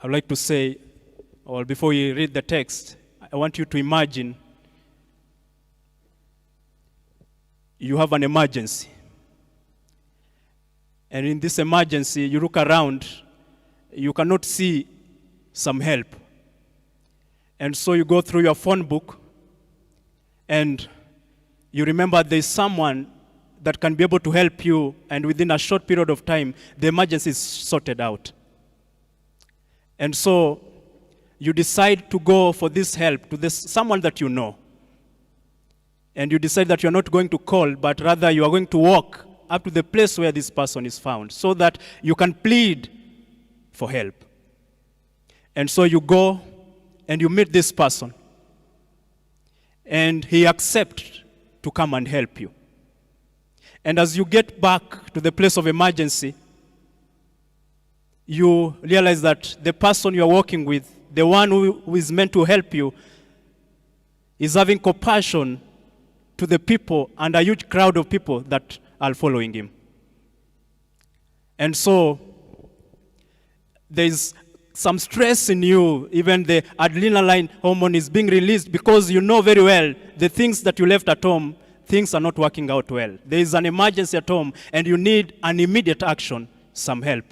I would like to say, or before we read the text, I want you to imagine you have an emergency. And in this emergency, you look around, you cannot see some help. And so you go through your phone book, and you remember there's someone that can be able to help you, and within a short period of time, the emergency is sorted out. And so you decide to go for this help to someone that you know. And you decide that you're not going to call, but rather you are going to walk up to the place where this person is found so that you can plead for help. And so you go and you meet this person. And he accepts to come and help you. And as you get back to the place of emergency, you realize that the person you're working with, the one who is meant to help you, is having compassion to the people and a huge crowd of people that are following him. And so there's some stress in you. Even the adrenaline hormone is being released because you know very well the things that you left at home, things are not working out well. There is an emergency at home and you need an immediate action, some help.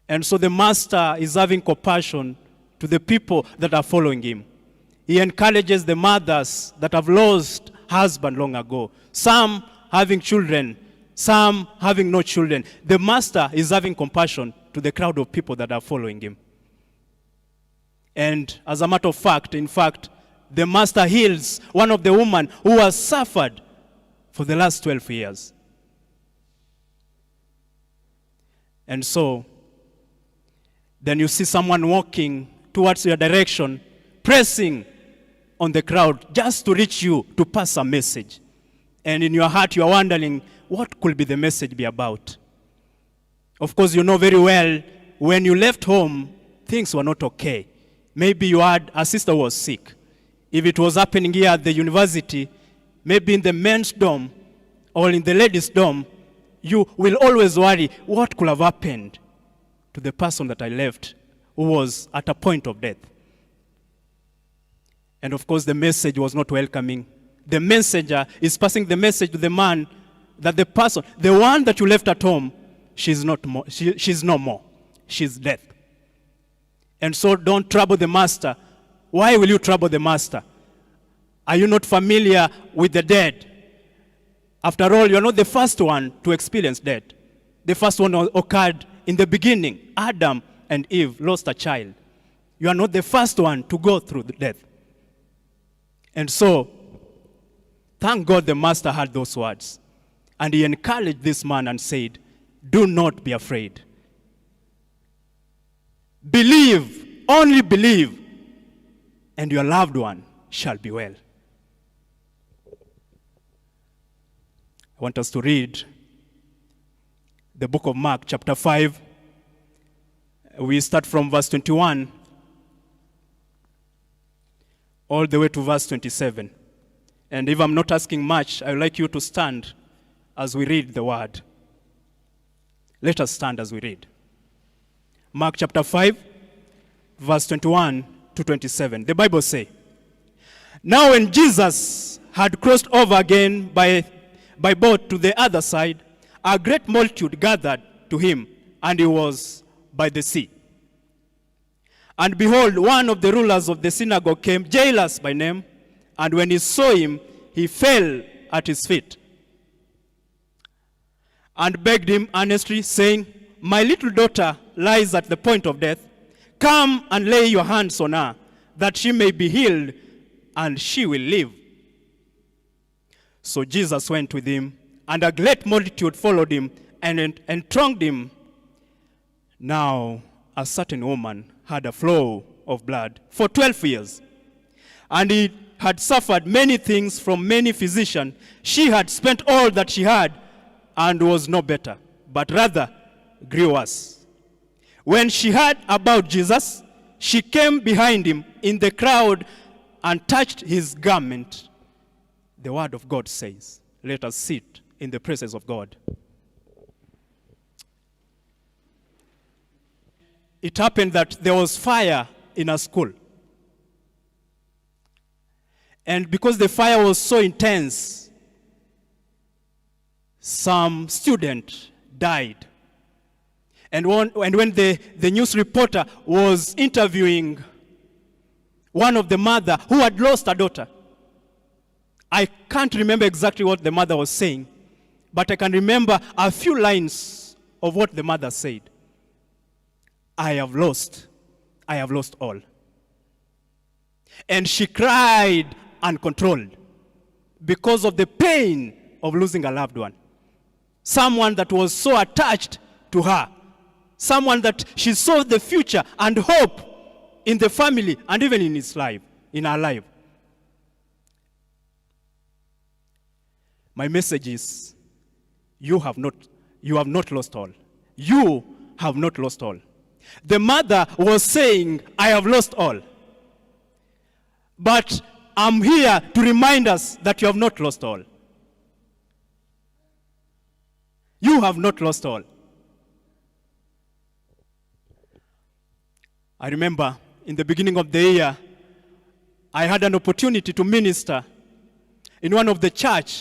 And so the master is having compassion to the people that are following him. He encourages the mothers that have lost husband long ago. Some having children, some having no children. The master is having compassion to the crowd of people that are following him. And as a matter of fact, the master heals one of the women who has suffered for the last 12 years. And so, then you see someone walking towards your direction, pressing on the crowd just to reach you, to pass a message. And in your heart, you are wondering, what could be the message be about? Of course, you know very well, when you left home, things were not okay. Maybe you had a sister who was sick. If it was happening here at the university, maybe in the men's dorm or in the ladies' dorm, you will always worry, what could have happened to the person that I left who was at a point of death? And of course, the message was not welcoming. The messenger is passing the message to the man that the person, the one that you left at home, she's no more. She's dead. And so don't trouble the master. Why will you trouble the master? Are you not familiar with the dead? After all, you're not the first one to experience death. The first one occurred in the beginning. Adam and Eve lost a child. You are not the first one to go through the death. And so, thank God the master heard those words. And he encouraged this man and said, do not be afraid. Believe, only believe, and your loved one shall be well. I want us to read the book of Mark, chapter 5. We start from verse 21 all the way to verse 27. And if I'm not asking much, I would like you to stand as we read the word. Let us stand as we read. Mark chapter 5, verse 21 to 27. The Bible says, now when Jesus had crossed over again by boat to the other side, a great multitude gathered to him, and he was by the sea. And behold, one of the rulers of the synagogue came, Jairus by name, and when he saw him, he fell at his feet and begged him earnestly, saying, my little daughter lies at the point of death. Come and lay your hands on her, that she may be healed, and she will live. So Jesus went with him, and a great multitude followed him and thronged him. Now a certain woman had a flow of blood for 12 years, and he had suffered many things from many physicians. She had spent all that she had and was no better, but rather grew worse. When she heard about Jesus, she came behind him in the crowd and touched his garment. The word of God says, let us sit in the presence of God. it happened that there was fire in a school. And because the fire was so intense, some student died. And when the news reporter was interviewing one of the mother who had lost a daughter, I can't remember exactly what the mother was saying, but I can remember a few lines of what the mother said. I have lost all. And she cried uncontrolled because of the pain of losing a loved one. Someone that was so attached to her. Someone that she saw the future and hope in the family and even in his life, in her life. My message is, you have not lost all. You have not lost all. The mother was saying, I have lost all. But I'm here to remind us that you have not lost all. You have not lost all. I remember in the beginning of the year, I had an opportunity to minister in one of the church